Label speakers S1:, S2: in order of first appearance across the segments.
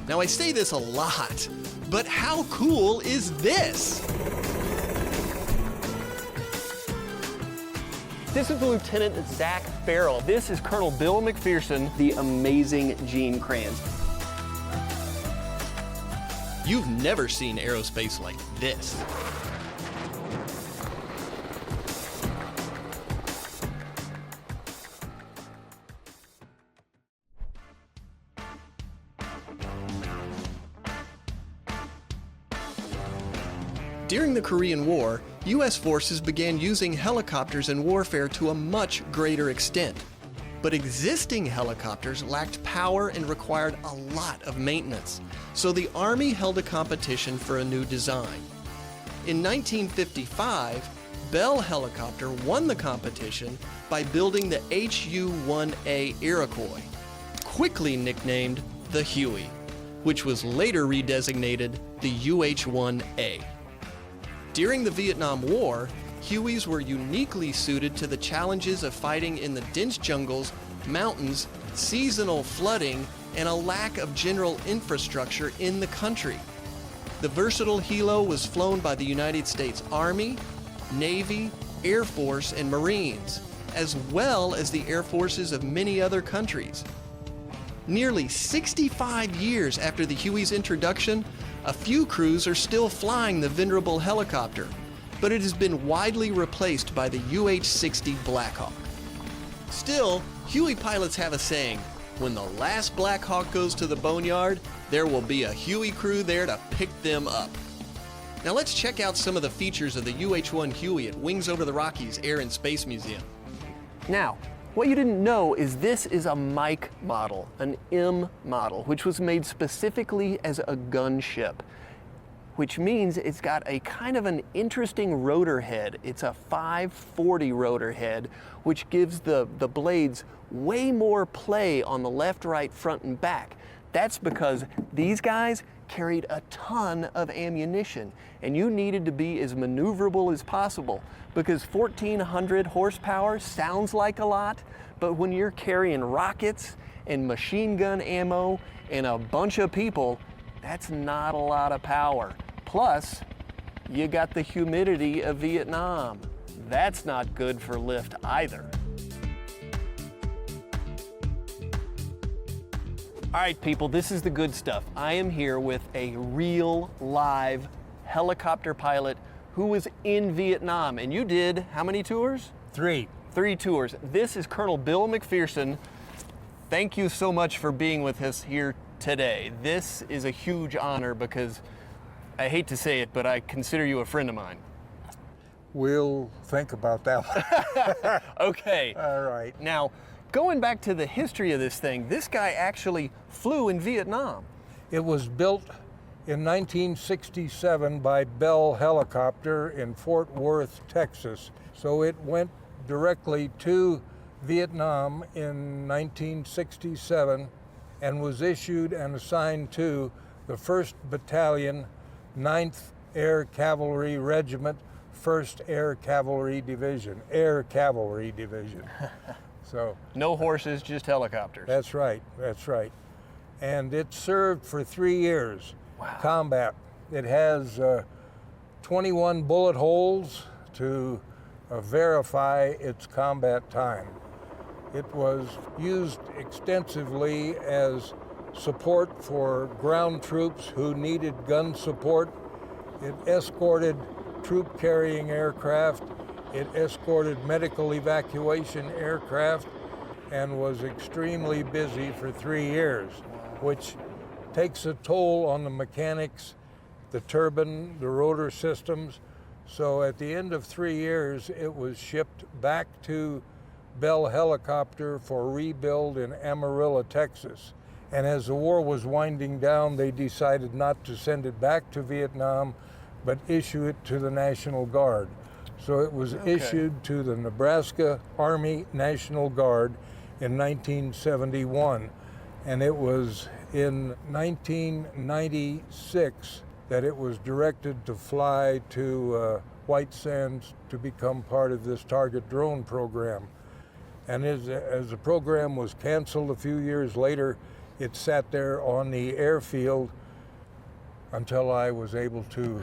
S1: Now I say this a lot, but how cool is this?
S2: This is Lieutenant Zach Farrell. This is Colonel Bill McPherson, the amazing Gene Kranz.
S1: You've never seen aerospace like this. During the Korean War, U.S. forces began using helicopters in warfare to a much greater extent. But existing helicopters lacked power and required a lot of maintenance, so the Army held a competition for a new design. In 1955, Bell Helicopter won the competition by building the HU-1A Iroquois, quickly nicknamed the Huey, which was later redesignated the UH-1A. During the Vietnam War, Hueys were uniquely suited to the challenges of fighting in the dense jungles, mountains, seasonal flooding, and a lack of general infrastructure in the country. The versatile helo was flown by the United States Army, Navy, Air Force, and Marines, as well as the air forces of many other countries. Nearly 65 years after the Huey's introduction, a few crews are still flying the venerable helicopter, but it has been widely replaced by the UH-60 Blackhawk. Still, Huey pilots have a saying, when the last Blackhawk goes to the boneyard, there will be a Huey crew there to pick them up. Now let's check out some of the features of the UH-1 Huey at Wings Over the Rockies Air and Space Museum.
S2: Now, what you didn't know is this is a Mike model, an M model, which was made specifically as a gunship, which means it's got a kind of an interesting rotor head. It's a 540 rotor head, which gives the blades way more play on the left, right, front, and back. That's because these guys carried a ton of ammunition, and you needed to be as maneuverable as possible, because 1,400 horsepower sounds like a lot, but when you're carrying rockets and machine gun ammo and a bunch of people, that's not a lot of power. Plus, you got the humidity of Vietnam. That's not good for lift either. All right, people, this is the good stuff. I am here with a real live helicopter pilot who was in Vietnam. And you did how many tours?
S3: 3.
S2: 3 tours. This is Colonel Bill McPherson. Thank you so much for being with us here today. This is a huge honor because I hate to say it, but I consider you a friend of mine.
S3: We'll think about that one.
S2: Okay.
S3: All right.
S2: Now, going back to the history of this thing, this guy actually flew in Vietnam.
S3: It was built in 1967 by Bell Helicopter in Fort Worth, Texas. So it went directly to Vietnam in 1967 and was issued and assigned to the 1st Battalion, 9th Air Cavalry Regiment, 1st Air Cavalry Division, Air Cavalry Division. So
S2: no horses, just helicopters.
S3: That's right, that's right. And it served for 3 years.
S2: Wow.
S3: Combat. It has 21 bullet holes to verify its combat time. It was used extensively as support for ground troops who needed gun support. It escorted troop-carrying aircraft. It escorted medical evacuation aircraft and was extremely busy for 3 years, which takes a toll on the mechanics, the turbine, the rotor systems. So at the end of 3 years, it was shipped back to Bell Helicopter for rebuild in Amarillo, Texas. And as the war was winding down, they decided not to send it back to Vietnam, but issue it to the National Guard. So it was issued to the Nebraska Army National Guard in 1971. And it was in 1996 that it was directed to fly to White Sands to become part of this target drone program. And as the program was canceled a few years later, It sat there on the airfield until I was able to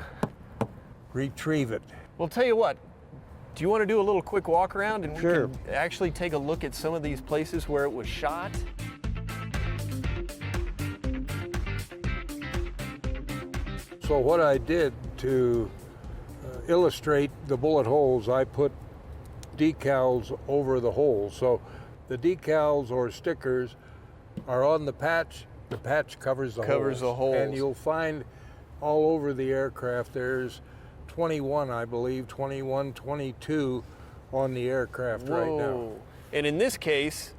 S3: retrieve it.
S2: Well, tell you what, do you want to do a little quick walk around and
S3: Sure.
S2: we can actually take a look at some of these places where it was shot?
S3: So what I did to illustrate the bullet holes, I put decals over the holes. So the decals or stickers are on the patch covers the holes. And you'll find all over the aircraft, there's 21, I believe, 21, 22 on the aircraft right now.
S2: And in this case,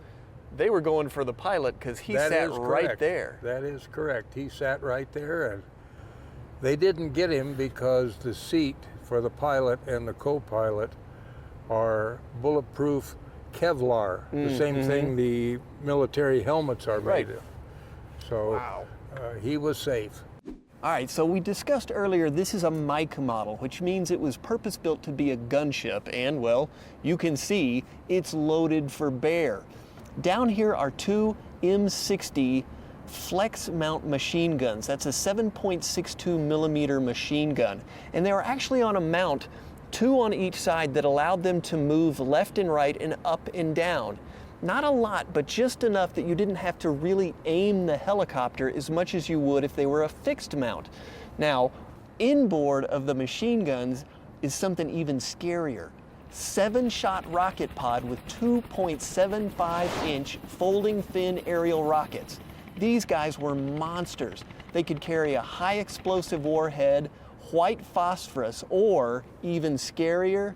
S2: they were going for the pilot because he sat right there.
S3: That is correct. He sat right there, and they didn't get him because the seat for the pilot and the co-pilot are bulletproof Kevlar, the same thing the military helmets are made of. So he was safe.
S2: All right, so we discussed earlier this is a Mike model, which means it was purpose-built to be a gunship, and well, you can see it's loaded for bear. Down here are two M60 flex mount machine guns. That's a 7.62 millimeter machine gun, and they were actually on a mount, two on each side, that allowed them to move left and right and up and down. Not a lot, but just enough that you didn't have to really aim the helicopter as much as you would if they were a fixed mount. Now, inboard of the machine guns is something even scarier. 7-shot rocket pod with 2.75-inch folding fin aerial rockets. These guys were monsters. They could carry a high explosive warhead, white phosphorus, or even scarier,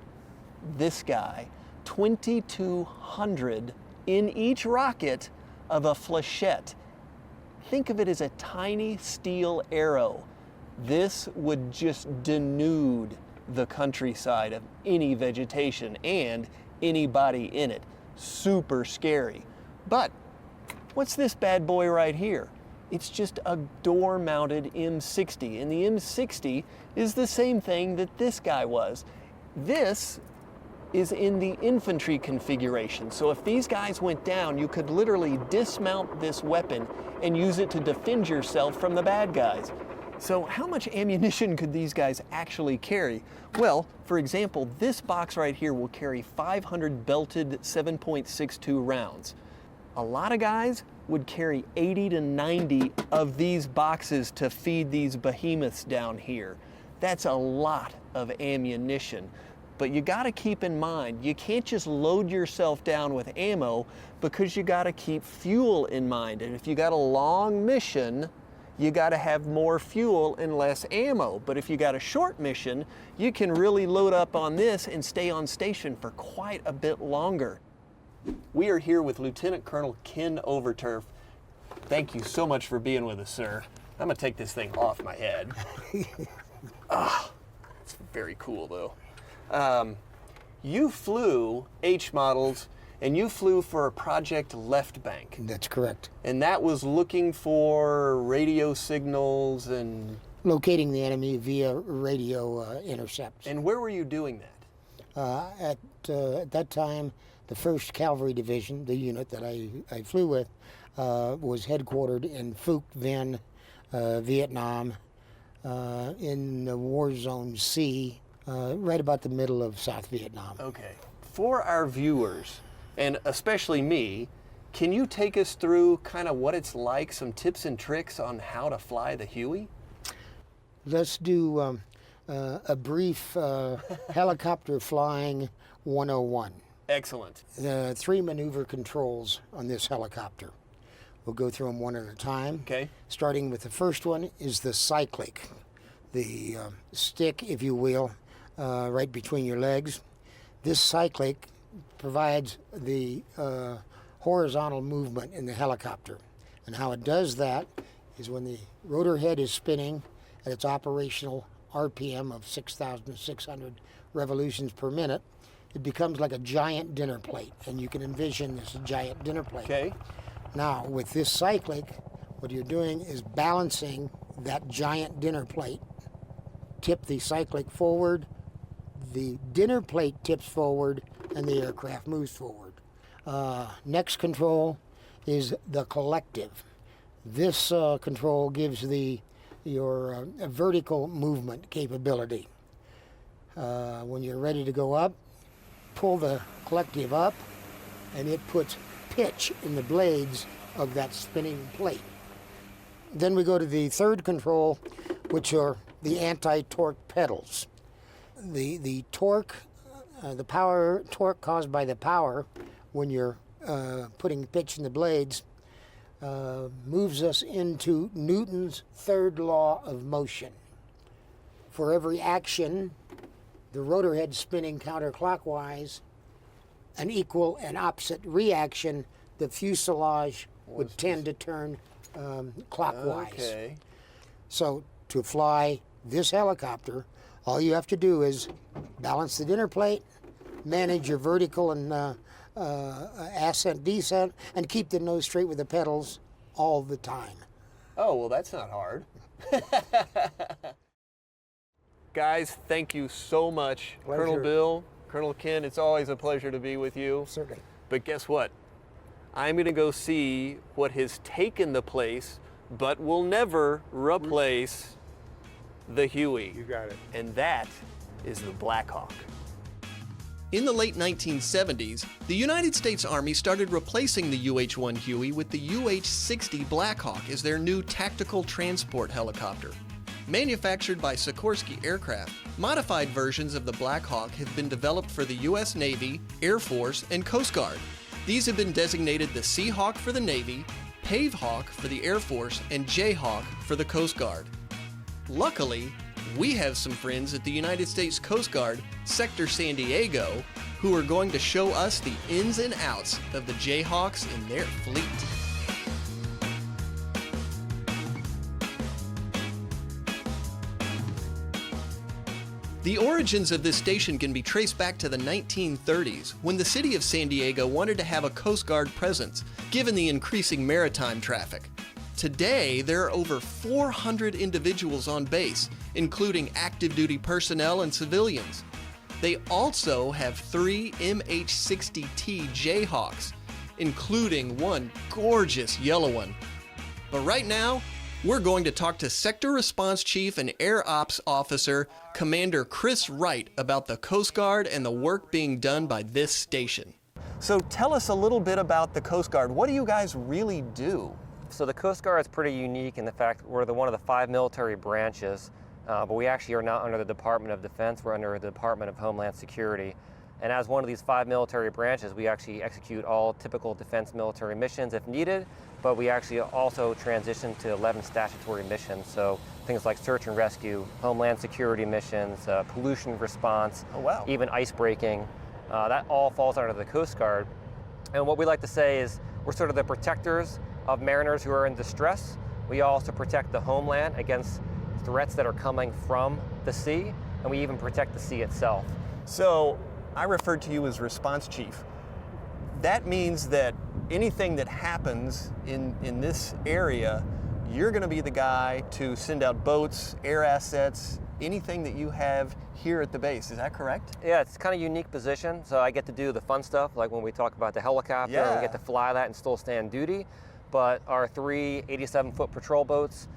S2: this guy, 2,200 in each rocket of a flechette. Think of it as a tiny steel arrow. This would just denude the countryside of any vegetation and anybody in it. Super scary. But what's this bad boy right here? It's just a door-mounted M60, and the M60 is the same thing that this guy was. This is in the infantry configuration. So if these guys went down, you could literally dismount this weapon and use it to defend yourself from the bad guys. So how much ammunition could these guys actually carry? Well, for example, this box right here will carry 500 belted 7.62 rounds. A lot of guys would carry 80 to 90 of these boxes to feed these behemoths down here. That's a lot of ammunition. But you gotta keep in mind, you can't just load yourself down with ammo because you gotta keep fuel in mind. And if you got a long mission, you gotta have more fuel and less ammo. But if you got a short mission, you can really load up on this and stay on station for quite a bit longer. We are here with Lieutenant Colonel Ken Overturf. Thank you so much for being with us, sir. I'm gonna take this thing off my head. It's very cool though. You flew H models, and you flew for Project Left Bank.
S4: That's correct.
S2: And that was looking for radio signals and...
S4: Locating the enemy via radio intercepts.
S2: And where were you doing that?
S4: At that time, the 1st Cavalry Division, the unit that I flew with, was headquartered in Phuoc Vinh, Vietnam, in the War Zone C, right about the middle of South Vietnam.
S2: Okay. For our viewers, and especially me, can you take us through kind of what it's like, some tips and tricks on how to fly the Huey?
S4: Let's do a brief helicopter flying 101.
S2: Excellent.
S4: 3 maneuver controls on this helicopter. We'll go through them one at a time.
S2: Okay.
S4: Starting with the first one is the cyclic, the stick, if you will, right between your legs. This cyclic provides the horizontal movement in the helicopter. And how it does that is when the rotor head is spinning at its operational RPM of 6,600 revolutions per minute, it becomes like a giant dinner plate. And you can envision this giant dinner plate.
S2: Okay.
S4: Now, with this cyclic, what you're doing is balancing that giant dinner plate. Tip the cyclic forward, the dinner plate tips forward, and the aircraft moves forward. Next control is the collective. This control gives your vertical movement capability. When you're ready to go up, pull the collective up, and it puts pitch in the blades of that spinning plate. Then we go to the third control, which are the anti-torque pedals. The torque, the power torque caused by the power when you're putting pitch in the blades moves us into Newton's third law of motion. For every action, the rotor head spinning counterclockwise, an equal and opposite reaction, the fuselage would tend to turn clockwise.
S2: Okay.
S4: So to fly this helicopter, all you have to do is balance the dinner plate, manage your vertical and ascent, descent, and keep the nose straight with the pedals all the time.
S2: Oh, well, that's not hard. Guys, thank you so much.
S4: Pleasure.
S2: Colonel Bill, Colonel Ken, it's always a pleasure to be with you.
S4: Certainly.
S2: But guess what? I'm going to go see what has taken the place, but will never replace the Huey.
S3: You got it.
S2: And that is the Blackhawk.
S1: In the late 1970s, the United States Army started replacing the UH-1 Huey with the UH-60 Blackhawk as their new tactical transport helicopter. Manufactured by Sikorsky Aircraft, modified versions of the Blackhawk have been developed for the U.S. Navy, Air Force, and Coast Guard. These have been designated the Seahawk for the Navy, Pavehawk for the Air Force, and Jayhawk for the Coast Guard. Luckily, we have some friends at the United States Coast Guard, Sector San Diego, who are going to show us the ins and outs of the Jayhawks in their fleet. The origins of this station can be traced back to the 1930s, when the city of San Diego wanted to have a Coast Guard presence, given the increasing maritime traffic. Today, there are over 400 individuals on base, including active duty personnel and civilians. They also have 3 MH-60T Jayhawks, including one gorgeous yellow one. But right now, we're going to talk to Sector Response Chief and Air Ops Officer Commander Chris Wright about the Coast Guard and the work being done by this station.
S2: So tell us a little bit about the Coast Guard. What do you guys really do?
S5: So the Coast Guard is pretty unique in the fact we're one of the 5 military branches, but we actually are not under the Department of Defense, we're under the Department of Homeland Security. And as one of these 5 military branches, we actually execute all typical defense military missions if needed, but we actually also transition to 11 statutory missions. So things like search and rescue, homeland security missions, pollution response,
S2: Oh, wow.
S5: even ice breaking. That all falls under the Coast Guard. And what we like to say is we're sort of the protectors of mariners who are in distress. We also protect the homeland against threats that are coming from the sea, and we even protect the sea itself.
S2: So I referred to you as Response Chief. That means that anything that happens in this area, you're going to be the guy to send out boats, air assets, anything that you have here at the base. Is that correct?
S5: Yeah, it's kind of a unique position. So I get to do the fun stuff, like when we talk about the helicopter,
S2: Yeah.
S5: we get to fly that and still stay on duty. But our 3 87-foot patrol boats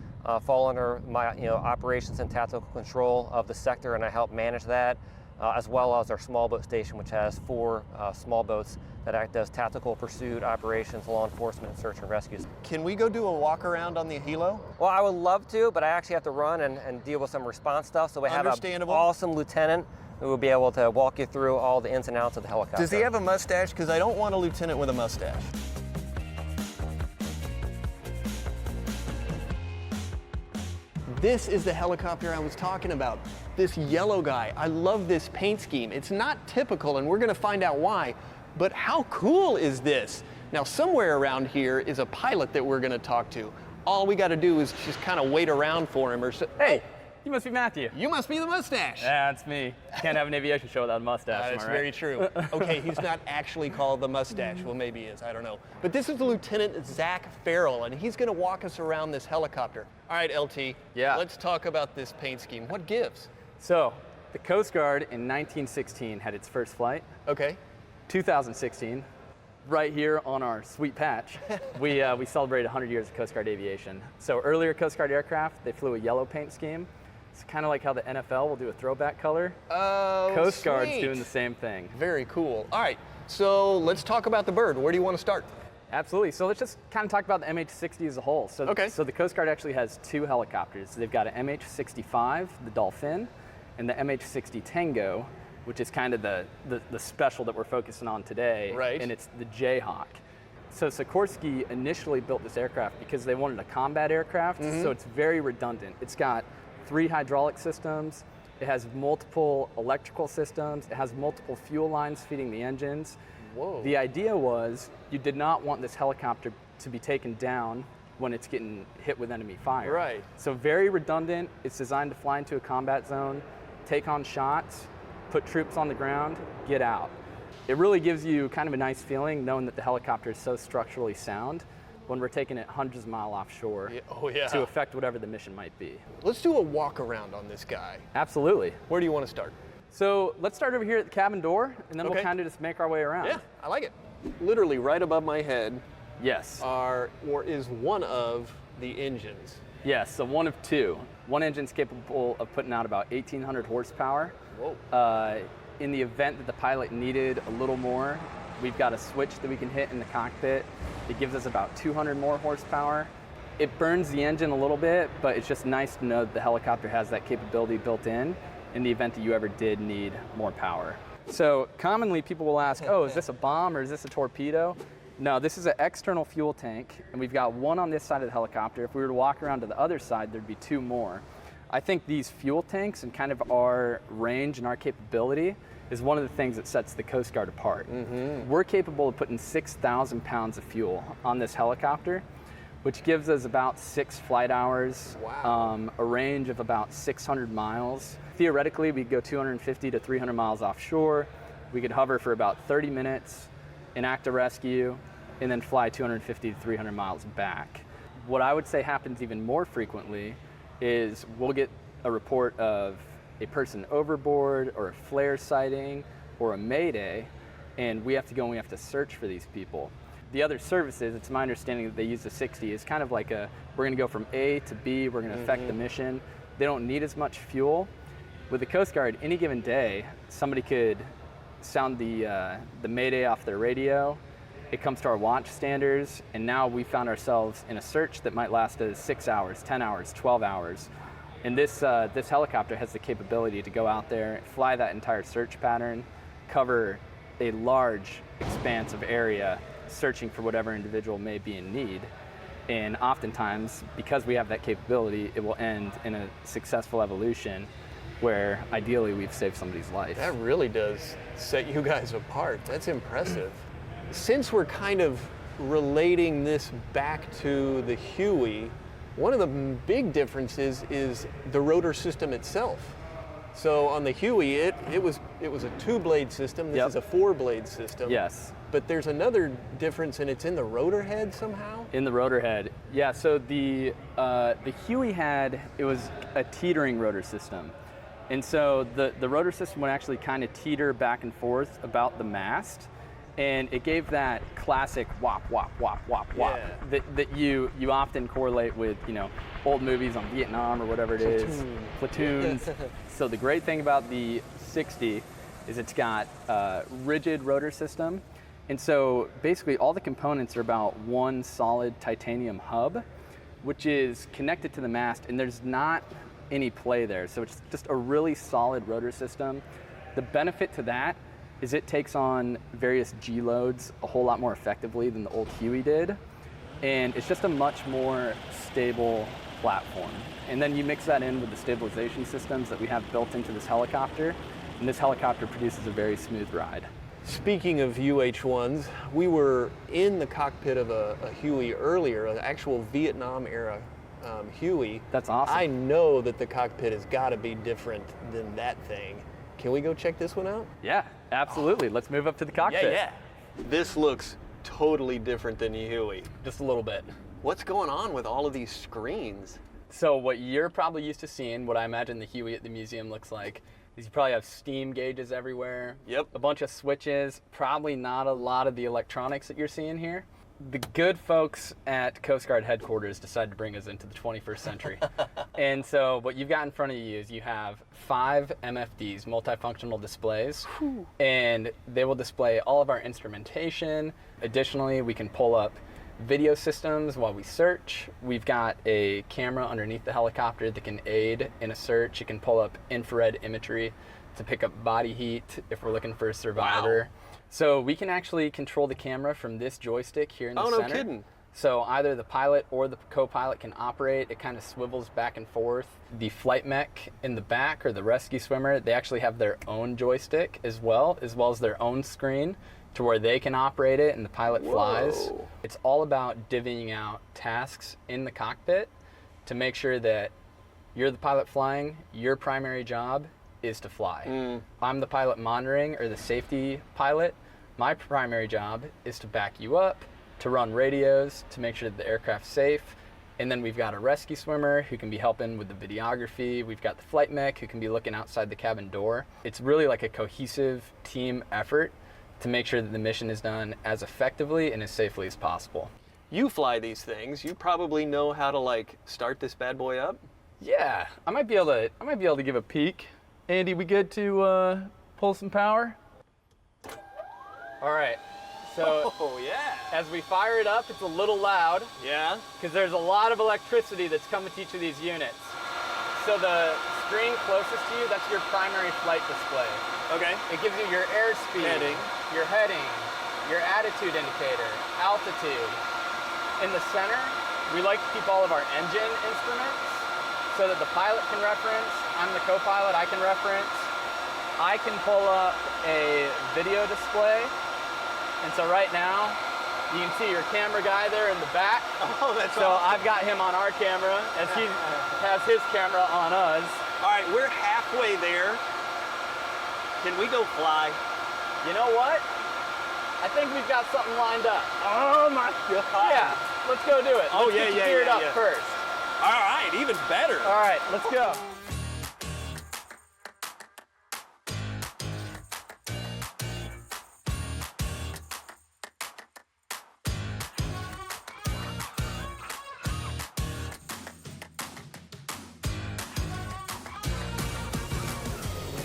S5: fall under my operations and tactical control of the sector, and I help manage that, as well as our small boat station, which has 4 small boats that act as tactical pursuit operations, law enforcement, and search and rescues.
S2: Can we go do a walk around on the helo?
S5: Well, I would love to, but I actually have to run and deal with some response stuff. So we have an
S2: Understandable.
S5: awesome lieutenant who will be able to walk you through all the ins and outs of the helicopter.
S2: Does he have a mustache? Because I don't want a lieutenant with a mustache. This is the helicopter I was talking about. This yellow guy. I love this paint scheme. It's not typical, and we're going to find out why. But how cool is this? Now, somewhere around here is a pilot that we're going to talk to. All we got to do is just kind of wait around for him or so.
S6: Hey, you must be Matthew.
S2: You must be the mustache.
S6: Yeah, it's me. Can't have an aviation show without a mustache, am I
S2: That's
S6: right?
S2: very true. Okay, he's not actually called the mustache. Well, maybe he is, I don't know. But this is Lieutenant Zach Farrell, and he's gonna walk us around this helicopter. All right, LT,
S6: Yeah.
S2: let's talk about this paint scheme. What gives?
S6: So, the Coast Guard in 1916 had its first flight.
S2: Okay,
S6: 2016, right here on our sweet patch, we celebrated 100 years of Coast Guard aviation. So earlier Coast Guard aircraft, they flew a yellow paint scheme. It's kind of like how the NFL will do a throwback color.
S1: Oh,
S6: Coast Guard's
S1: sweet.
S6: doing the same thing.
S1: Very cool. All right, so let's talk about the bird. Where do you want to start?
S6: Absolutely. So let's just kind of talk about the MH-60 as a whole. So,
S1: Okay.
S6: So the Coast Guard actually has two helicopters. They've got an MH-65, the Dolphin, and the MH-60 Tango, which is kind of the special that we're focusing on today.
S1: Right.
S6: And it's the Jayhawk. So Sikorsky initially built this aircraft because they wanted a combat aircraft, so it's very redundant. It's got 3 hydraulic systems, it has multiple electrical systems, it has multiple fuel lines feeding the engines.
S1: Whoa.
S6: The idea was you did not want this helicopter to be taken down when it's getting hit with enemy fire.
S1: Right.
S6: So very redundant, it's designed to fly into a combat zone, take on shots, put troops on the ground, get out. It really gives you kind of a nice feeling knowing that the helicopter is so structurally sound when we're taking it hundreds of miles offshore to affect whatever the mission might be.
S1: Let's do a walk around on this guy.
S6: Absolutely.
S1: Where do you want to start?
S6: So let's start over here at the cabin door, and then
S1: Okay.
S6: we'll kind of just make our way around.
S1: Yeah, I like it. Literally right above my head
S6: Yes.
S1: is one of the engines.
S6: Yes, so one of two. One engine's capable of putting out about 1,800 horsepower.
S1: Whoa.
S6: In the event that the pilot needed a little more, we've got a switch that we can hit in the cockpit. It gives us about 200 more horsepower. It burns the engine a little bit, but it's just nice to know that the helicopter has that capability built in the event that you ever did need more power. So commonly people will ask, oh, is this a bomb or is this a torpedo? No, this is an external fuel tank, and we've got one on this side of the helicopter. If we were to walk around to the other side, there'd be 2 more. I think these fuel tanks and kind of our range and our capability is one of the things that sets the Coast Guard apart. We're capable of putting 6,000 pounds of fuel on this helicopter, which gives us about 6 flight hours,
S1: Wow.
S6: a range of about 600 miles. Theoretically, we could go 250 to 300 miles offshore. We could hover for about 30 minutes, enact a rescue, and then fly 250 to 300 miles back. What I would say happens even more frequently is we'll get a report of a person overboard or a flare sighting or a mayday, and we have to go and we have to search for these people. The other services, it's my understanding that they use the 60 is kind of like we're gonna go from A to B, we're gonna affect the mission. They don't need as much fuel. With the Coast Guard, any given day, somebody could sound the mayday off their radio. It comes to our watch standards, and now we found ourselves in a search that might last us 6 hours, 10 hours, 12 hours. And this helicopter has the capability to go out there, fly that entire search pattern, cover a large expanse of area, searching for whatever individual may be in need. And oftentimes, because we have that capability, it will end in a successful evolution where ideally we've saved somebody's life.
S1: That really does set you guys apart. That's impressive. Since we're kind of relating this back to the Huey, one of the big differences is the rotor system itself. So on the Huey, it was a 2-blade system. This is a 4-blade system.
S6: Yes.
S1: But there's another difference, and it's in the rotor head somehow?
S6: In the rotor head. Yeah, so the Huey it was a teetering rotor system. And so the rotor system would actually kind of teeter back and forth about the mast. And it gave that classic whop, whop, whop, whop, whop that you often correlate with, old movies on Vietnam or whatever it is. Platoons. So the great thing about the 60 is it's got a rigid rotor system. And so basically all the components are about one solid titanium hub, which is connected to the mast, and there's not any play there. So it's just a really solid rotor system. The benefit to that is it takes on various G loads a whole lot more effectively than the old Huey did. And it's just a much more stable platform. And then you mix that in with the stabilization systems that we have built into this helicopter, and this helicopter produces a very smooth ride.
S1: Speaking of UH-1s, we were in the cockpit of a Huey earlier, an actual Vietnam era Huey.
S6: That's awesome.
S1: I know that the cockpit has got to be different than that thing. Can we go check this one out?
S6: Yeah, absolutely. Let's move up to the cockpit.
S1: Yeah. This looks totally different than the Huey.
S6: Just a little bit.
S1: What's going on with all of these screens?
S6: So what you're probably used to seeing, what I imagine the Huey at the museum looks like, is you probably have steam gauges everywhere.
S2: Yep.
S6: A bunch of switches, probably not a lot of the electronics that you're seeing here. The good folks at Coast Guard headquarters decided to bring us into the 21st century. And so what you've got in front of you is you have 5 MFDs, multifunctional displays, and they will display all of our instrumentation. Additionally, we can pull up video systems while we search. We've got a camera underneath the helicopter that can aid in a search. It can pull up infrared imagery to pick up body heat if we're looking for a survivor. Wow. So we can actually control the camera from this joystick here in the center.
S2: Oh, no kidding.
S6: So either the pilot or the co-pilot can operate. It kind of swivels back and forth. The flight mech in the back, or the rescue swimmer, they actually have their own joystick as well as their own screen to where they can operate it and the pilot flies. It's all about divvying out tasks in the cockpit to make sure that you're the pilot flying, your primary job is to fly. I'm the pilot monitoring, or the safety pilot. My primary job is to back you up, to run radios, to make sure that the aircraft's safe. And then we've got a rescue swimmer who can be helping with the videography. We've got the flight mech who can be looking outside the cabin door. It's really like a cohesive team effort to make sure that the mission is done as effectively and as safely as possible.
S2: You fly these things. You probably know how to like start this bad boy up.
S6: Yeah, I might be able to give a peek. Andy, we good to pull some power? All right. So as we fire it up, it's a little loud.
S2: Yeah.
S6: Because there's a lot of electricity that's coming to each of these units. So the screen closest to you, that's your primary flight display.
S2: Okay.
S6: It gives you your airspeed, your heading, your attitude indicator, altitude. In the center, we like to keep all of our engine instruments so that the pilot can reference. I'm the co-pilot, I can reference. I can pull up a video display. And so right now, you can see your camera guy there in the back.
S2: Oh, that's
S6: so
S2: awesome.
S6: I've got him on our camera as he has his camera on us.
S2: All right, we're halfway there. Can we go fly?
S6: You know what? I think we've got something lined up.
S2: Oh my God.
S6: Yeah, let's go do it.
S2: Oh,
S6: let's get you geared up first.
S2: All right, even better.
S6: All right, let's go.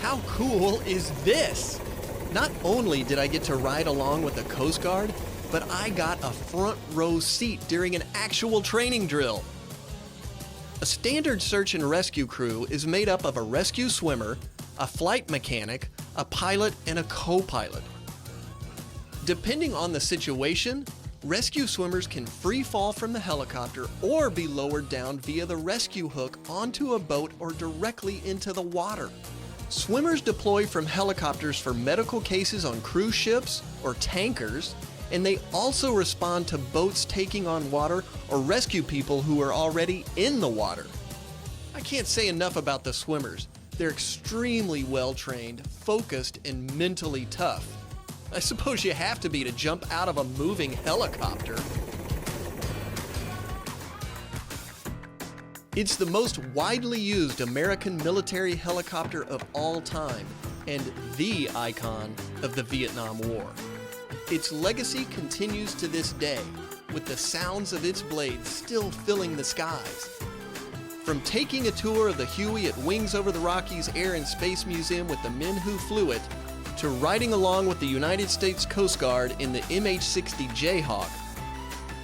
S1: How cool is this? Not only did I get to ride along with the Coast Guard, but I got a front row seat during an actual training drill. A standard search and rescue crew is made up of a rescue swimmer, a flight mechanic, a pilot, and a co-pilot. Depending on the situation, rescue swimmers can free fall from the helicopter or be lowered down via the rescue hook onto a boat or directly into the water. Swimmers deploy from helicopters for medical cases on cruise ships or tankers, and they also respond to boats taking on water or rescue people who are already in the water. I can't say enough about the swimmers. They're extremely well trained, focused, and mentally tough. I suppose you have to be to jump out of a moving helicopter. It's the most widely used American military helicopter of all time and the icon of the Vietnam War. Its legacy continues to this day, with the sounds of its blades still filling the skies. From taking a tour of the Huey at Wings Over the Rockies Air and Space Museum with the men who flew it, to riding along with the United States Coast Guard in the MH-60 Jayhawk,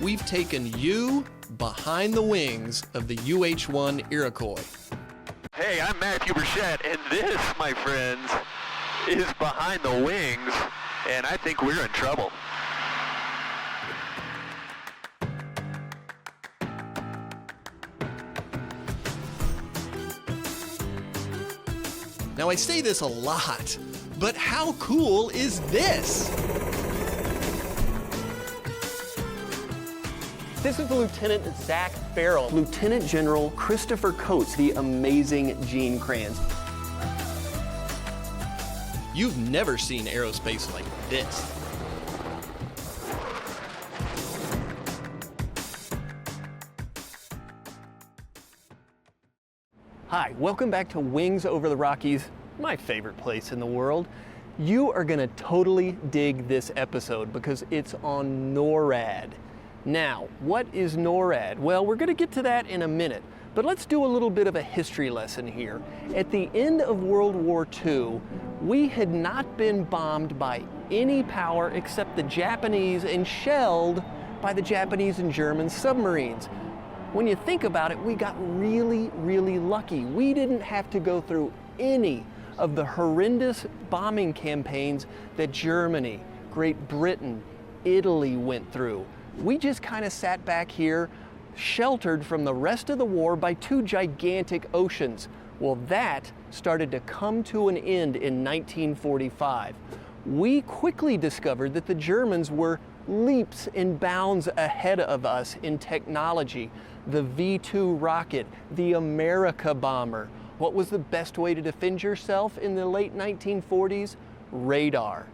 S1: we've taken you behind the wings of the UH-1A Iroquois.
S7: Hey, I'm Matthew Burchett, and this, my friends, is Behind the Wings, and I think we're in trouble.
S1: Now I say this a lot, but how cool is this?
S2: This is Lieutenant Zach Farrell, Lieutenant General Christopher Coates, the amazing Gene Kranz.
S1: You've never seen aerospace like this.
S2: Hi, welcome back to Wings Over the Rockies. my favorite place in the world. You are gonna totally dig this episode because it's on NORAD. Now, what is NORAD? Well, we're gonna get to that in a minute, but let's do a little bit of a history lesson here. At the end of World War II, we had not been bombed by any power except the Japanese and shelled by the Japanese and German submarines. When you think about it, we got really, really lucky. We didn't have to go through any of the horrendous bombing campaigns that Germany, Great Britain, Italy went through. We just kind of sat back here, sheltered from the rest of the war by two gigantic oceans. Well, that started to come to an end in 1945. We quickly discovered that the Germans were leaps and bounds ahead of us in technology. The V-2 rocket, the America bomber. What was the best way to defend yourself in the late 1940s? Radar.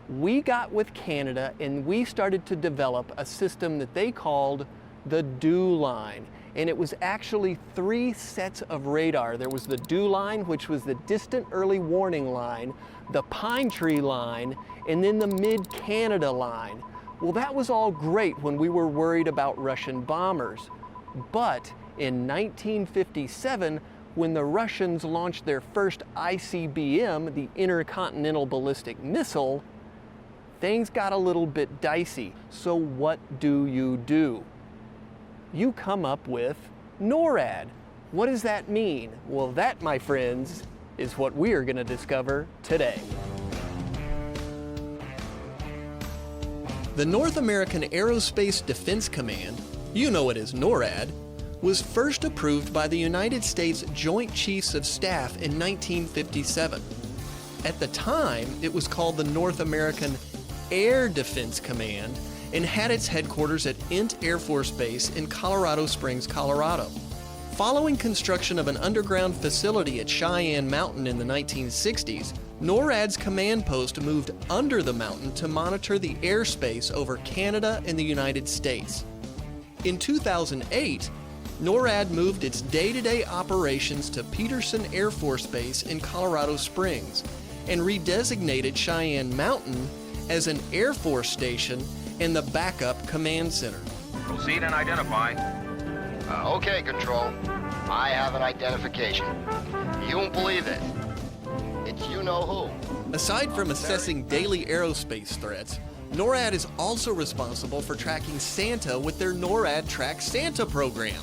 S2: We got with Canada and we started to develop a system that they called the DEW line. And it was actually 3 sets of radar. There was the DEW line, which was the distant early warning line, the Pine Tree line, and then the Mid-Canada line. Well, that was all great when we were worried about Russian bombers. But in 1957, when the Russians launched their first ICBM, the Intercontinental Ballistic Missile, things got a little bit dicey. So what do? You come up with NORAD. What does that mean? Well, that, my friends, is what we are going to discover today.
S1: The North American Aerospace Defense Command, you know it as NORAD, was first approved by the United States Joint Chiefs of Staff in 1957. At the time, it was called the North American Air Defense Command and had its headquarters at Ent Air Force Base in Colorado Springs, Colorado. Following construction of an underground facility at Cheyenne Mountain in the 1960s, NORAD's command post moved under the mountain to monitor the airspace over Canada and the United States. In 2008, NORAD moved its day-to-day operations to Peterson Air Force Base in Colorado Springs and redesignated Cheyenne Mountain as an Air Force station and the backup command center.
S8: Proceed and identify.
S9: Okay, Control. I have an identification. You won't believe it. It's you-know-who.
S1: Aside from assessing daily aerospace threats, NORAD is also responsible for tracking Santa with their NORAD Track Santa program.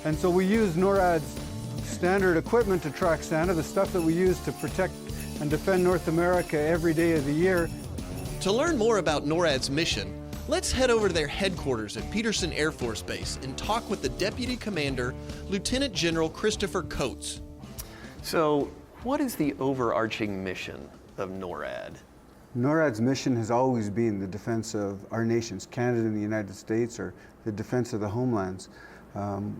S10: And so we use NORAD's standard equipment to track Santa, the stuff that we use to protect and defend North America every day of the year.
S1: To learn more about NORAD's mission, let's head over to their headquarters at Peterson Air Force Base and talk with the Deputy Commander, Lieutenant General Christopher Coates.
S2: So, what is the overarching mission of NORAD?
S10: NORAD's mission has always been the defense of our nations, Canada and the United States, or the defense of the homelands.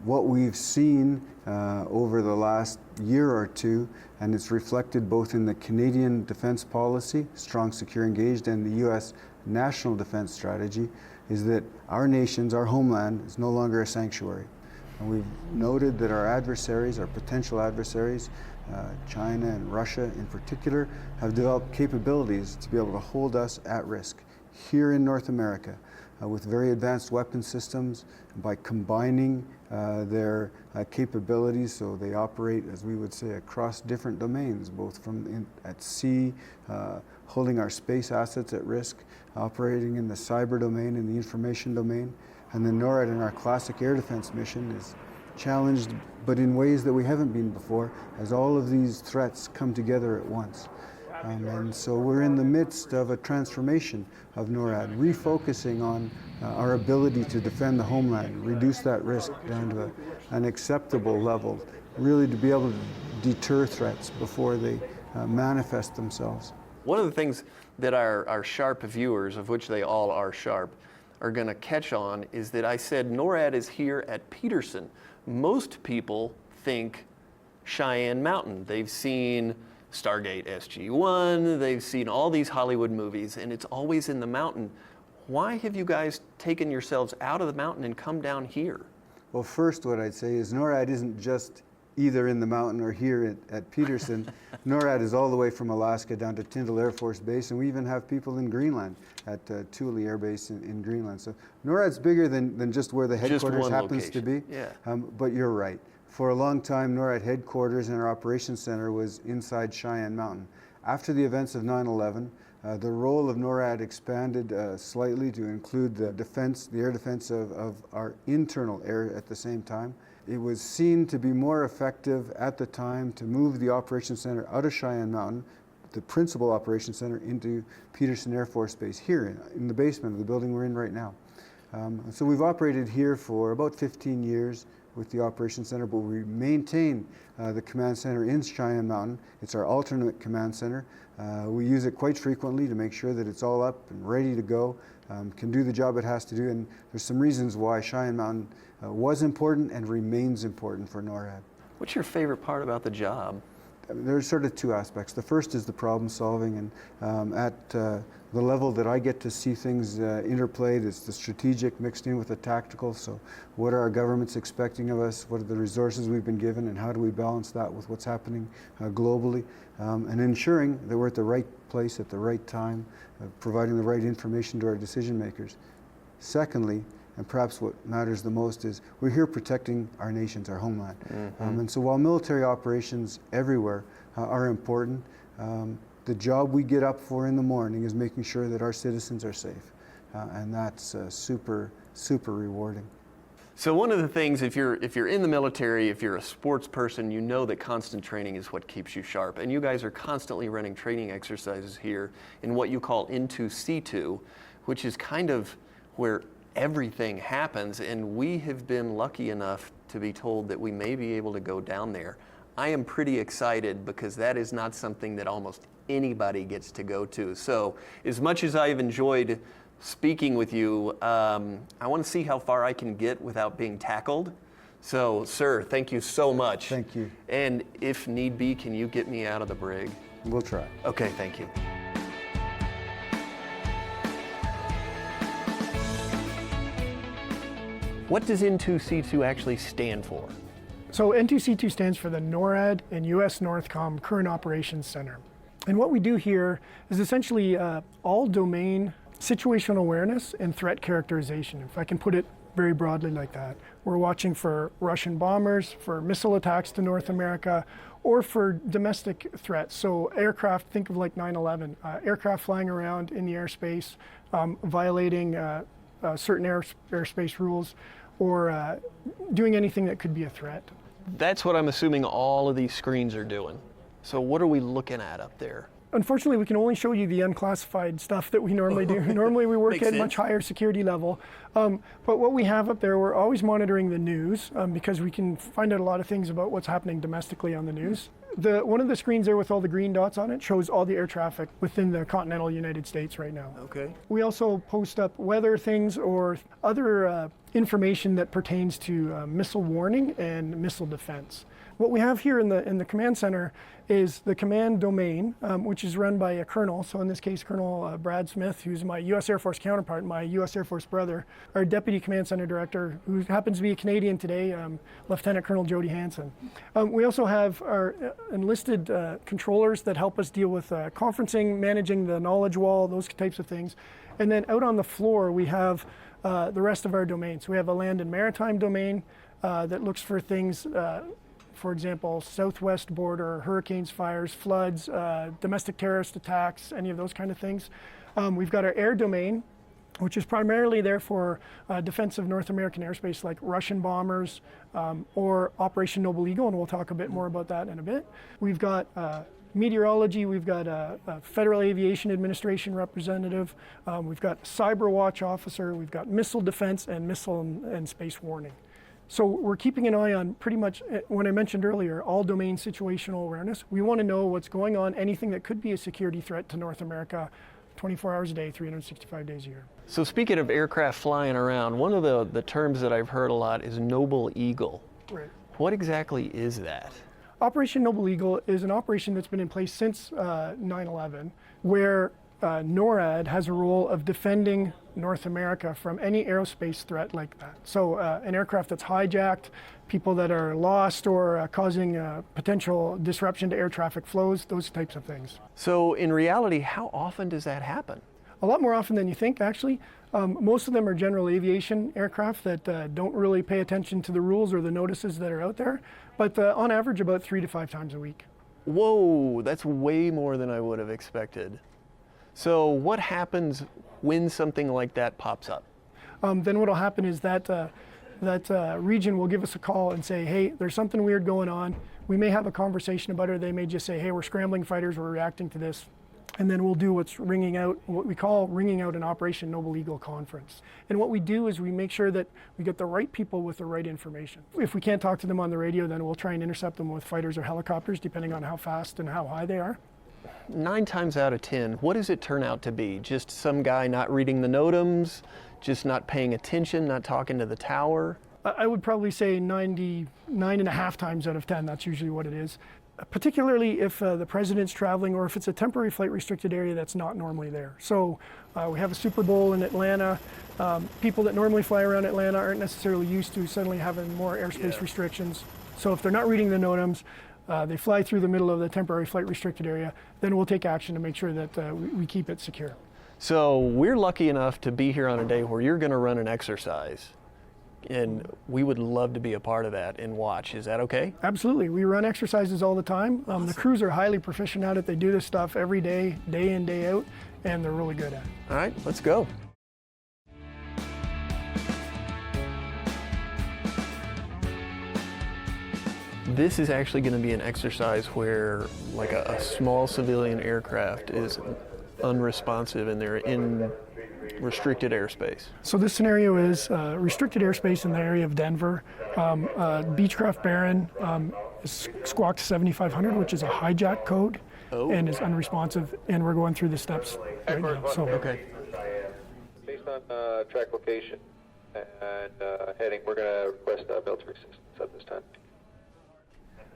S10: What we've seen over the last year or two, and it's reflected both in the Canadian defense policy, strong, secure, engaged, and the U.S. national defense strategy, is that our nations, our homeland, is no longer a sanctuary. And we've noted that our adversaries, our potential adversaries, China and Russia in particular, have developed capabilities to be able to hold us at risk here in North America with very advanced weapon systems. By combining their capabilities, so they operate, as we would say, across different domains, both from at sea, holding our space assets at risk, operating in the cyber domain and the information domain. And then NORAD in our classic air defense mission is challenged, but in ways that we haven't been before, as all of these threats come together at once. And so we're in the midst of a transformation of NORAD, refocusing on our ability to defend the homeland, reduce that risk down to an acceptable level, really to be able to deter threats before they manifest themselves.
S2: One of the things that our sharp viewers, of which they all are sharp, are going to catch on is that I said NORAD is here at Peterson. Most people think Cheyenne Mountain. They've seen Stargate SG-1, they've seen all these Hollywood movies, and it's always in the mountain. Why have you guys taken yourselves out of the mountain and come down here?
S10: Well, first what I'd say is NORAD isn't just either in the mountain or here at Peterson. NORAD is all the way from Alaska down to Tyndall Air Force Base, and we even have people in Greenland at Thule Air Base in Greenland. So NORAD's bigger than just where the headquarters happens to be.
S2: Yeah.
S10: But you're right. For a long time, NORAD headquarters and our operations center was inside Cheyenne Mountain. After the events of 9/11, the role of NORAD expanded slightly to include the air defense of our internal air at the same time. It was seen to be more effective at the time to move the operations center out of Cheyenne Mountain, the principal operations center, into Peterson Air Force Base here in the basement of the building we're in right now. So we've operated here for about 15 years with the operations center, but we maintain the command center in Cheyenne Mountain. It's our alternate command center. We use it quite frequently to make sure that it's all up and ready to go, can do the job it has to do, and there's some reasons why Cheyenne Mountain was important and remains important for NORAD.
S2: What's your favorite part about the job?
S10: There's sort of two aspects. The first is the problem solving, and at the level that I get to see things interplayed, it's the strategic mixed in with the tactical. So what are our governments expecting of us? What are the resources we've been given, and how do we balance that with what's happening globally? And ensuring that we're at the right place at the right time, providing the right information to our decision makers. Secondly, and perhaps what matters the most, is we're here protecting our nations, our homeland. And so while military operations everywhere are important, the job we get up for in the morning is making sure that our citizens are safe. And that's super, super rewarding.
S2: So one of the things, if you're in the military, if you're a sports person, you know that constant training is what keeps you sharp. And you guys are constantly running training exercises here in what you call N2C2, which is kind of where everything happens, and we have been lucky enough to be told that we may be able to go down there. I am pretty excited because that is not something that almost anybody gets to go to. So as much as I've enjoyed speaking with you, I want to see how far I can get without being tackled. So, sir, thank you so much.
S10: Thank you.
S2: And if need be, can you get me out of the brig?
S10: We'll try.
S2: Okay, thank you. What does N2C2 actually stand for?
S11: So N2C2 stands for the NORAD and US Northcom Current Operations Center. And what we do here is essentially all domain situational awareness and threat characterization, if I can put it very broadly like that. We're watching for Russian bombers, for missile attacks to North America, or for domestic threats. So aircraft, think of like 9/11, aircraft flying around in the airspace, violating certain airspace rules, or doing anything that could be a threat.
S2: That's what I'm assuming all of these screens are doing. So what are we looking at up there?
S11: Unfortunately, we can only show you the unclassified stuff that we normally do. Normally we work at a much higher security level. But what we have up there, we're always monitoring the news because we can find out a lot of things about what's happening domestically on the news. One of the screens there with all the green dots on it shows all the air traffic within the continental United States right now.
S2: Okay.
S11: We also post up weather things or other information that pertains to missile warning and missile defense. What we have here in the command center is the command domain, which is run by a colonel. So in this case, Colonel Brad Smith, who's my U.S. Air Force counterpart, my U.S. Air Force brother, our deputy command center director, who happens to be a Canadian today, Lieutenant Colonel Jody Hansen. We also have our enlisted controllers that help us deal with conferencing, managing the knowledge wall, those types of things. And then out on the floor, we have the rest of our domains. We have a land and maritime domain that looks for things, for example, southwest border, hurricanes, fires, floods, domestic terrorist attacks, any of those kind of things. We've got our air domain, which is primarily there for defense of North American airspace, like Russian bombers or Operation Noble Eagle, and we'll talk a bit more about that in a bit. We've got meteorology, we've got a Federal Aviation Administration representative, we've got Cyber Watch officer, we've got missile defense and missile and space warning. So we're keeping an eye on pretty much, when I mentioned earlier, all domain situational awareness. We want to know what's going on, anything that could be a security threat to North America, 24 hours a day, 365 days a year.
S2: So speaking of aircraft flying around, one of the terms that I've heard a lot is Noble Eagle.
S11: Right.
S2: What exactly is that?
S11: Operation Noble Eagle is an operation that's been in place since 9/11, where NORAD has a role of defending North America from any aerospace threat like that. So an aircraft that's hijacked, people that are lost or causing potential disruption to air traffic flows, those types of things.
S2: So in reality, how often does that happen?
S11: A lot more often than you think, actually. Most of them are general aviation aircraft that don't really pay attention to the rules or the notices that are out there, but on average about 3 to 5 times a week.
S2: Whoa, that's way more than I would have expected. So what happens when something like that pops up?
S11: Then what will happen is that region will give us a call and say, hey, there's something weird going on. We may have a conversation about it, or they may just say, hey, we're scrambling fighters, we're reacting to this. And then we'll do what we call ringing out an Operation Noble Eagle conference. And what we do is we make sure that we get the right people with the right information. If we can't talk to them on the radio, then we'll try and intercept them with fighters or helicopters, depending on how fast and how high they are.
S2: 9 times out of 10, what does it turn out to be? Just some guy not reading the NOTAMs, just not paying attention, not talking to the tower?
S11: I would probably say 99.5 times out of 10, that's usually what it is. Particularly if the president's traveling or if it's a temporary flight restricted area that's not normally there. So we have a Super Bowl in Atlanta. People that normally fly around Atlanta aren't necessarily used to suddenly having more airspace restrictions. So if they're not reading the NOTAMs, they fly through the middle of the temporary flight restricted area, then we'll take action to make sure that we keep it secure.
S2: So we're lucky enough to be here on a day where you're going to run an exercise. And we would love to be a part of that and watch. Is that okay?
S11: Absolutely. We run exercises all the time. The crews are highly proficient at it. They do this stuff every day, day in, day out, and they're really good at it.
S2: All right, let's go. This is actually going to be an exercise where like a small civilian aircraft is unresponsive and they're in restricted airspace.
S11: So this scenario is restricted airspace in the area of Denver. Beechcraft Baron is squawked 7500, which is a hijack code, and is unresponsive, and we're going through the steps right now. So,
S2: okay.
S12: Based on track location and heading, we're going to request military assistance at this time.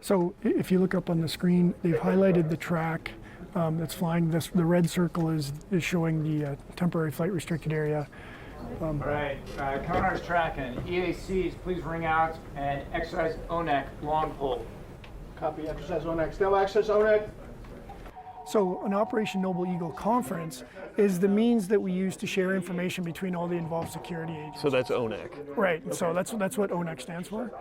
S11: So if you look up on the screen, they've highlighted the track that's flying. The red circle is showing the temporary flight restricted area.
S13: All right, Connor's tracking. EACs, please ring out and exercise ONEC long pull.
S11: Copy, exercise ONEC. Still access ONEC. So an Operation Noble Eagle conference is the means that we use to share information between all the involved security agencies.
S2: So that's ONEC.
S11: Right, okay. So that's what ONEC stands for.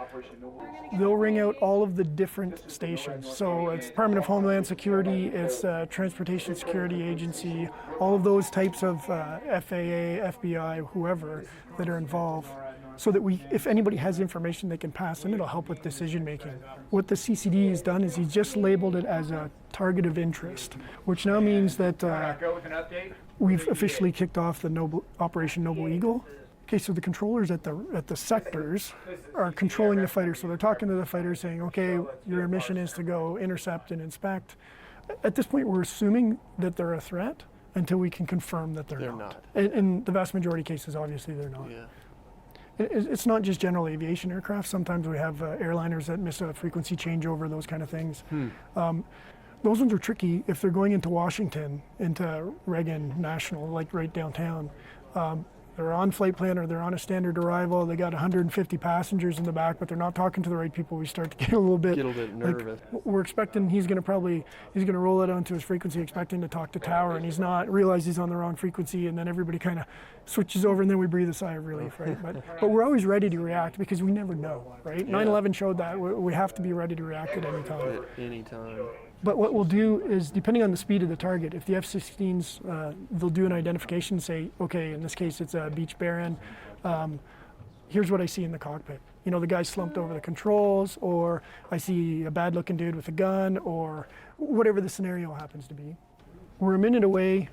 S11: They'll ring out all of the different stations. So it's Department of Homeland Security, it's Transportation Security Agency, all of those types of FAA, FBI, whoever that are involved. So that if anybody has information they can pass, and it'll help with decision making. What the CCD has done is he's just labeled it as a target of interest, which now means that we've officially kicked off the Operation Noble Eagle. Okay, so the controllers at the sectors are controlling the fighters. So they're talking to the fighters saying, okay, your mission is to go intercept and inspect. At this point, we're assuming that they're a threat until we can confirm that they're not. In the vast majority of cases, obviously, they're not.
S2: Yeah.
S11: It's not just general aviation aircraft. Sometimes we have airliners that miss a frequency changeover, those kind of things. Those ones are tricky if they're going into Washington, into Reagan National, like right downtown. They're on flight plan or they're on a standard arrival. They got 150 passengers in the back, but they're not talking to the right people. We start to get a little bit
S2: nervous.
S11: Like, we're expecting he's going to roll it onto his frequency, expecting to talk to tower, and he's not. Realize he's on the wrong frequency, and then everybody kind of switches over, and then we breathe a sigh of relief, right? But we're always ready to react because we never know, right?
S2: Yeah.
S11: 9/11 showed that we have to be ready to react at any time.
S2: At any time.
S11: But what we'll do is, depending on the speed of the target, if the F-16s, they'll do an identification and say, okay, in this case it's a Beech Baron, here's what I see in the cockpit. You know, the guy's slumped over the controls, or I see a bad looking dude with a gun, or whatever the scenario happens to be. We're a minute away.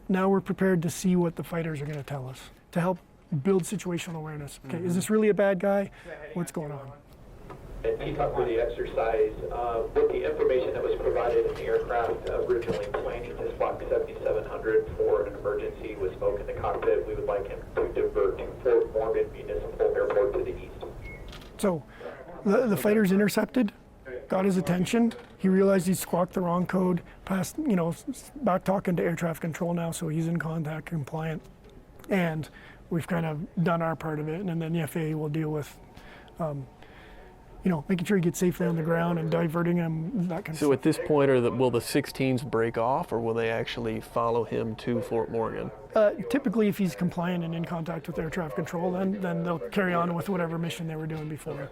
S11: Now we're prepared to see what the fighters are going to tell us to help build situational awareness. Okay, is this really a bad guy? What's going on?
S14: And keep up with the exercise. With the information that was provided in the aircraft originally planning to squawk 7700 for an emergency with smoke in the cockpit, we would like him to divert to Fort Morgan Municipal Airport to the east.
S11: So the fighters intercepted, got his attention. He realized he squawked the wrong code, passed, back talking to air traffic control now, so he's in contact compliant. And we've kind of done our part of it, and then the FAA will deal with, making sure he gets safely on the ground and diverting him, that kind of stuff.
S2: So at this point, will the 16s break off, or will they actually follow him to Fort Morgan?
S11: Typically, if he's compliant and in contact with air traffic control, then they'll carry on with whatever mission they were doing before.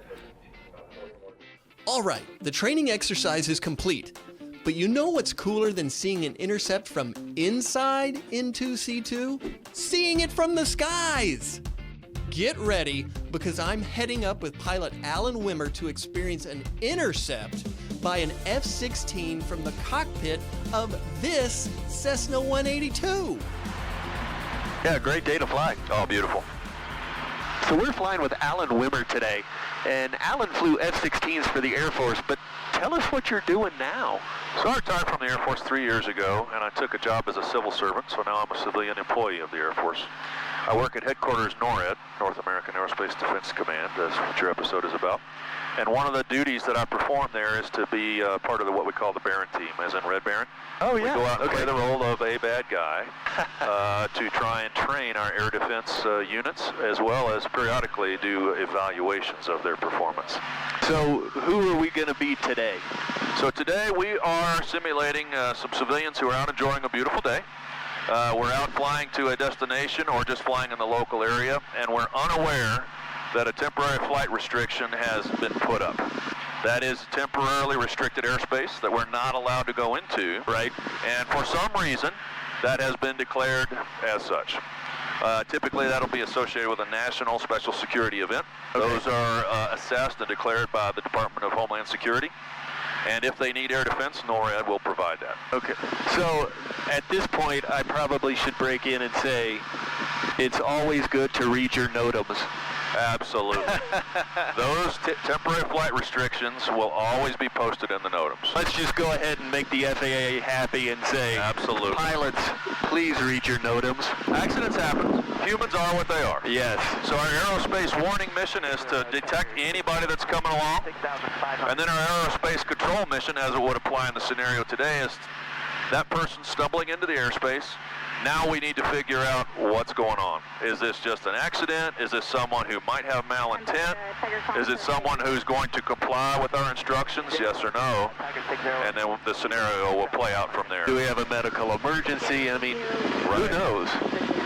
S1: All right, the training exercise is complete. But you know what's cooler than seeing an intercept from inside into C2? Seeing it from the skies! Get ready, because I'm heading up with pilot Alan Wimmer to experience an intercept by an F-16 from the cockpit of this Cessna 182.
S7: Yeah, great day to fly. Oh, beautiful. So we're flying with Alan Wimmer today, and Alan flew F-16s for the Air Force, but tell us what you're doing now.
S15: So I retired from the Air Force 3 years ago, and I took a job as a civil servant, so now I'm a civilian employee of the Air Force. I work at headquarters NORAD, North American Aerospace Defense Command, that's what your episode is about. And one of the duties that I perform there is to be part of what we call the Baron team, as in Red Baron.
S7: Oh, yeah.
S15: We go out and play the role of a bad guy to try and train our air defense units, as well as periodically do evaluations of their performance.
S7: So who are we going to be today?
S15: So today we are simulating some civilians who are out enjoying a beautiful day. We're out flying to a destination or just flying in the local area, and we're unaware that a temporary flight restriction has been put up. That is temporarily restricted airspace that we're not allowed to go into, right? And for some reason, that has been declared as such. Typically, that'll be associated with a national special security event. Okay. Those are assessed and declared by the Department of Homeland Security. And if they need air defense, NORAD will provide that.
S7: Okay, so at this point, I probably should break in and say, it's always good to read your NOTAMs.
S15: Absolutely. Those temporary flight restrictions will always be posted in the NOTAMs.
S7: Let's just go ahead and make the FAA happy and say,
S15: absolutely.
S7: Pilots, please read your NOTAMs.
S15: Accidents happen. Humans are what they are.
S7: Yes.
S15: So our aerospace warning mission is to detect anybody that's coming along. And then our aerospace control mission, as it would apply in the scenario today, is that person stumbling into the airspace. Now we need to figure out what's going on. Is this just an accident? Is this someone who might have malintent? Is it someone who's going to comply with our instructions, yes or no? And then the scenario will play out from there.
S7: Do we have a medical emergency? I mean, Who knows?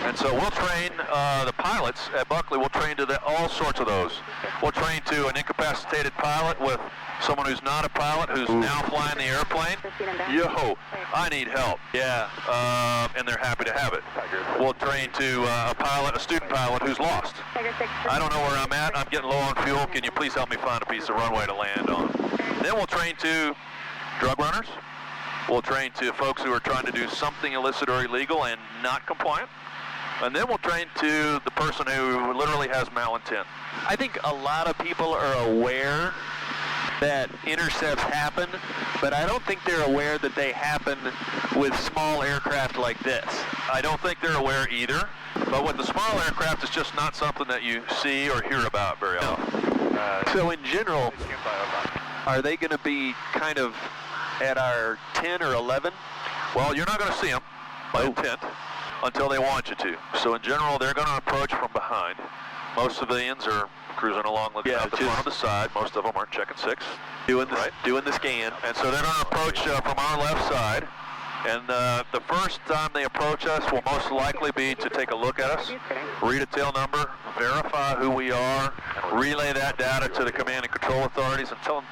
S15: And so we'll train the pilots at Buckley. We'll train to all sorts of those. We'll train to an incapacitated pilot with someone who's not a pilot, who's now flying the airplane. Yo, I need help.
S7: Yeah.
S15: And they're happy to have it. We'll train to a student pilot who's lost. I don't know where I'm at. I'm getting low on fuel. Can you please help me find a piece of runway to land on? Then we'll train to drug runners. We'll train to folks who are trying to do something illicit or illegal and not compliant. And then we'll train to the person who literally has malintent.
S7: I think a lot of people are aware that intercepts happen, but I don't think they're aware that they happen with small aircraft like this.
S15: I don't think they're aware either, but with the small aircraft, it's just not something that you see or hear about very often.
S7: So in general, are they going to be kind of at our 10 or 11?
S15: Well, you're not going to see them by intent until they want you to. So in general, they're going to approach from behind. Most civilians are cruising along out the front of the side. Most of them aren't checking six.
S7: Doing the scan.
S15: And so they're going to approach from our left side. And the first time they approach us will most likely be to take a look at us, read a tail number, verify who we are, relay that data to the command and control authorities, and tell them,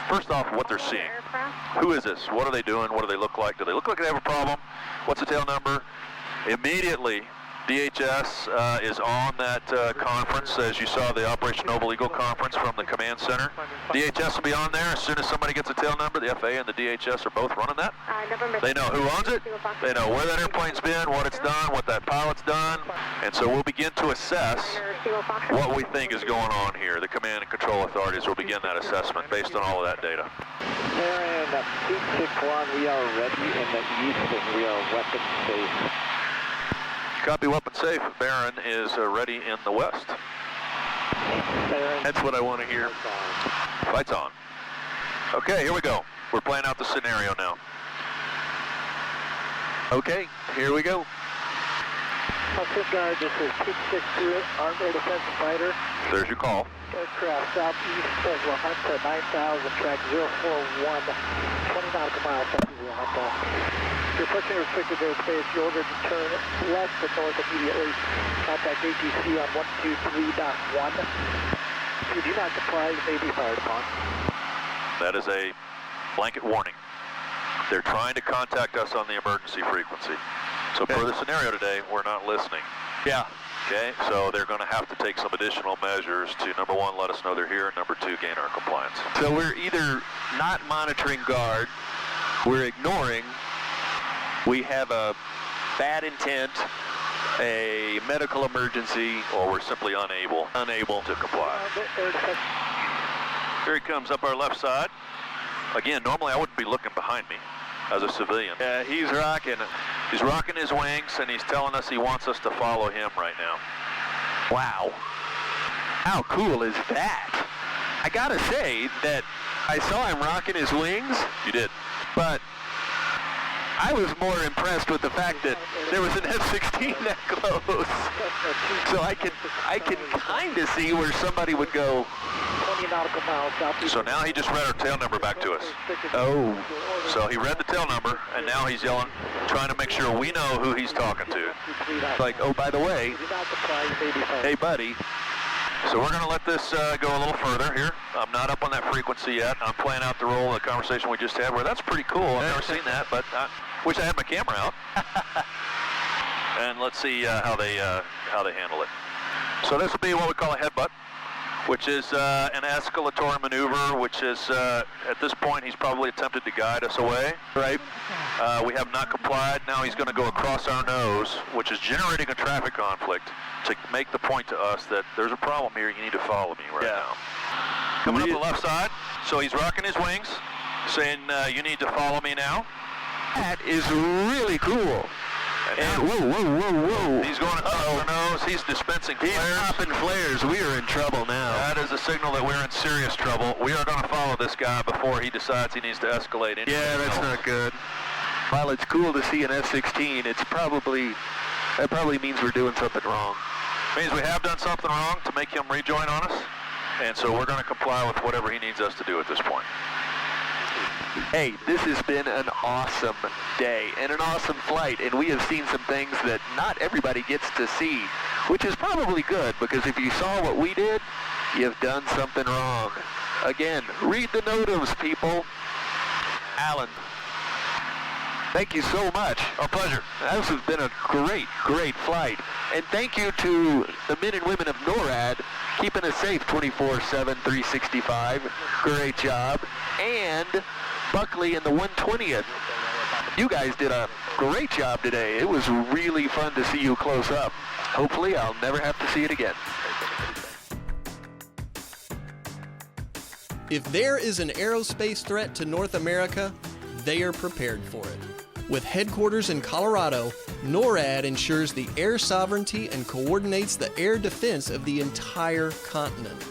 S15: first off, what they're seeing. Who is this? What are they doing? What do they look like? Do they look like they have a problem? What's the tail number? Immediately, DHS is on that conference, as you saw the Operation Noble Eagle conference from the command center. DHS will be on there as soon as somebody gets a tail number. The FAA and the DHS are both running that. They know who owns it. They know where that airplane's been, what it's done, what that pilot's done. And so we'll begin to assess what we think is going on here. The command and control authorities will begin that assessment based on all of that data.
S16: Aaron, 261, we are ready in the east and we are weapon safe.
S15: Copy, weapon safe. Baron is ready in the west.
S7: That's what I want to hear.
S15: Lights on. Okay, here we go. We're playing out the scenario now. Okay, here we go.
S16: Guard, this is 262 Armed Air Defense Fighter.
S15: There's your call.
S16: Aircraft southeast of La Junta, 9,000, track 041, 20 nautical miles south of La Junta. You're approaching restricted airspace. You're ordered to turn left and north immediately. Contact ATC on 123.1. If you do not comply, you may be fired upon.
S15: That is a blanket warning. They're trying to contact us on the emergency frequency. So per the scenario today, we're not listening.
S2: Yeah.
S15: Okay, so they're going to have to take some additional measures to, number one, let us know they're here, and number two, gain our compliance.
S2: So we're either not monitoring guard, we're ignoring, we have a bad intent, a medical emergency,
S15: or we're simply unable to comply. Here he comes up our left side. Again, normally I wouldn't be looking behind me as a civilian.
S2: he's rocking.
S15: He's rocking his wings, and he's telling us he wants us to follow him right now.
S2: Wow. How cool is that? I gotta say that I saw him rocking his wings.
S15: You did.
S2: But I was more impressed with the fact that there was an F-16 that close. So I can kind of see where somebody would go.
S16: 20 nautical miles southeast.
S15: So now he just read our tail number back to us.
S2: Oh.
S15: So he read the tail number, and now he's yelling, trying to make sure we know who he's talking to.
S2: Like, oh, by the way, hey, buddy.
S15: So we're going to let this go a little further here. I'm not up on that frequency yet. I'm playing out the role of the conversation we just had, where that's pretty cool. I've never seen that, but I wish I had my camera out. And let's see how they handle it. So this will be what we call a headbutt, which is an escalatory maneuver, which is, at this point, he's probably attempted to guide us away.
S2: Right.
S15: We have not complied. Now he's going to go across our nose, which is generating a traffic conflict to make the point to us that there's a problem here. You need to follow me right now. Coming up the left side. So he's rocking his wings, saying, you need to follow me now.
S2: That is really cool. And whoa.
S15: He's going across our nose. He's dispensing flares.
S2: He's popping flares. We are in trouble now.
S15: That is a signal that we're in serious trouble. We are going to follow this guy before he decides he needs to escalate.
S2: Yeah, that's not good. While it's cool to see an F-16, that probably means we're doing something wrong.
S15: Means we have done something wrong to make him rejoin on us, and so we're going to comply with whatever he needs us to do at this point.
S2: Hey, this has been an awesome day and an awesome flight, and we have seen some things that not everybody gets to see, which is probably good, because if you saw what we did, you've done something wrong. Again, read the notice, people. Alan, thank you so much.
S15: Our pleasure.
S2: This has been a great flight. And thank you to the men and women of NORAD, keeping us safe 24/7, 365. Great job. And Buckley and the 120th. You guys did a great job today. It was really fun to see you close up. Hopefully, I'll never have to see it again.
S1: If there is an aerospace threat to North America, they are prepared for it. With headquarters in Colorado, NORAD ensures the air sovereignty and coordinates the air defense of the entire continent.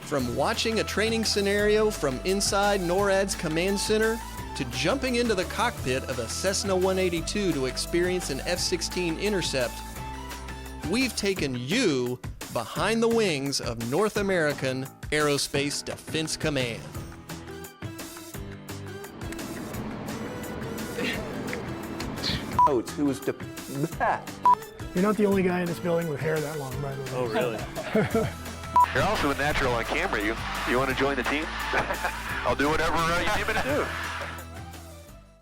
S1: From watching a training scenario from inside NORAD's command center to jumping into the cockpit of a Cessna 182 to experience an F-16 intercept, we've taken you behind the wings of North American Aerospace Defense Command.
S2: Who was
S11: You're not the only guy in this building with hair that long, by the way.
S2: Oh, really? You're also a natural on camera. You want to join the team?
S15: I'll do whatever you need me to do.